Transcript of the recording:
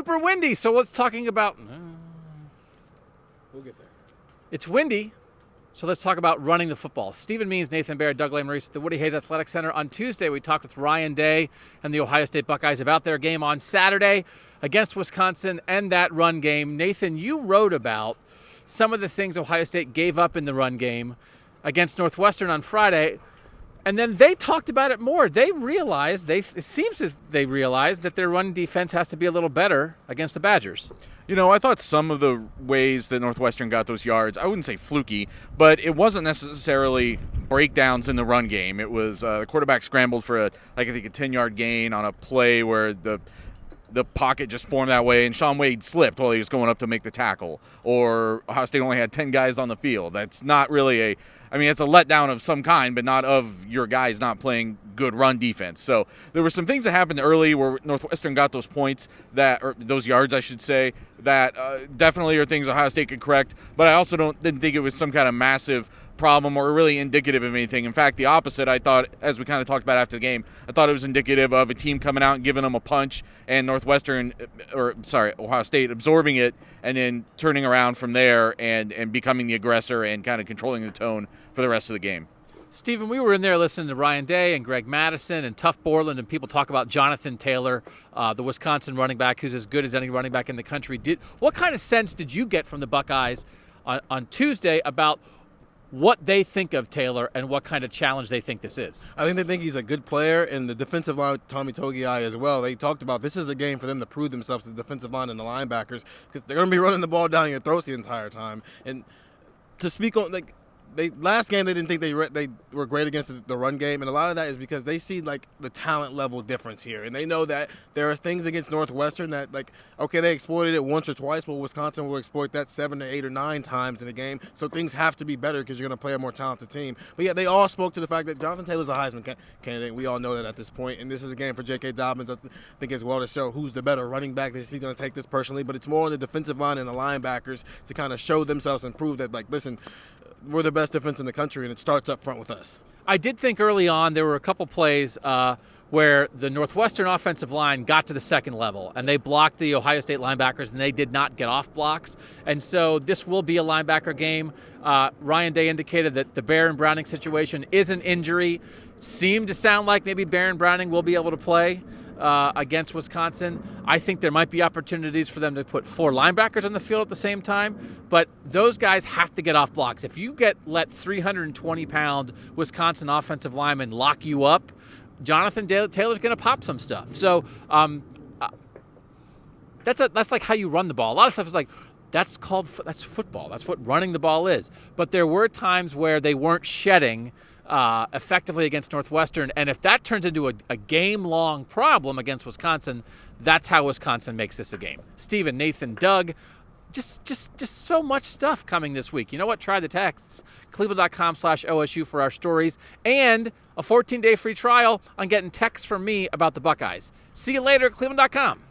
super windy. So let's talking about. We'll get there. It's windy. So let's talk about running the football. Stephen Means, Nathan Baird, Doug Lesmerises at the Woody Hayes Athletic Center. On Tuesday, we talked with Ryan Day and the Ohio State Buckeyes about their game on Saturday against Wisconsin and that run game. Nathan, you wrote about some of the things Ohio State gave up in the run game against Northwestern on Friday, and then they talked about it more. They realized, it seems that they realized that their run defense has to be a little better against the Badgers. You know, I thought some of the ways that Northwestern got those yards, I wouldn't say fluky, but it wasn't necessarily breakdowns in the run game. It was the quarterback scrambled for a 10-yard gain on a play where the pocket just formed that way, and Shaun Wade slipped while he was going up to make the tackle. Or Ohio State only had 10 guys on the field. That's not really it's a letdown of some kind, but not of your guys not playing good run defense. So there were some things that happened early where Northwestern got those points, or those yards, I should say, that definitely are things Ohio State could correct. But I also didn't think it was some kind of massive problem or really indicative of anything. In fact, the opposite, I thought, as we kind of talked about after the game, I thought it was indicative of a team coming out and giving them a punch, and Ohio State absorbing it and then turning around from there and becoming the aggressor and kind of controlling the tone for the rest of the game. Stephen, we were in there listening to Ryan Day and Greg Madison and Tuff Borland, and people talk about Jonathan Taylor, the Wisconsin running back, who's as good as any running back in the country. What kind of sense did you get from the Buckeyes on Tuesday about what they think of Taylor and what kind of challenge they think this is? I think they think he's a good player, and the defensive line, Tommy Togiai as well, they talked about this is a game for them to prove themselves to the defensive line and the linebackers, because they're going to be running the ball down your throats the entire time. And to speak on, last game they didn't think they were great against the run game, and a lot of that is because they see the talent level difference here, and they know that there are things against Northwestern that they exploited it once or twice, but Wisconsin will exploit that 7 to 8 or 9 times in a game. So things have to be better because you're going to play a more talented team. But yeah, they all spoke to the fact that Jonathan Taylor's a Heisman candidate. We all know that at this point, and this is a game for J.K. Dobbins, I think, as well, to show who's the better running back. He's going to take this personally, but it's more on the defensive line and the linebackers to kind of show themselves and prove that listen, we're the best defense in the country, and it starts up front with us. I did think early on there were a couple plays where the Northwestern offensive line got to the second level, and they blocked the Ohio State linebackers, and they did not get off blocks. And so this will be a linebacker game. Ryan Day indicated that the Baron Browning situation is an injury. Seemed to sound like maybe Baron Browning will be able to play against Wisconsin. I think there might be opportunities for them to put 4 linebackers on the field at the same time, but those guys have to get off blocks. If you let 320-pound Wisconsin offensive linemen lock you up, Jonathan Taylor's going to pop some stuff. So that's like how you run the ball. A lot of stuff is that's football. That's what running the ball is. But there were times where they weren't shedding effectively against Northwestern, and if that turns into a game-long problem against Wisconsin, that's how Wisconsin makes this a game. Stephen, Nathan, Doug, just so much stuff coming this week. You know what? Try the texts. cleveland.com/OSU for our stories, and a 14-day free trial on getting texts from me about the Buckeyes. See you later at cleveland.com.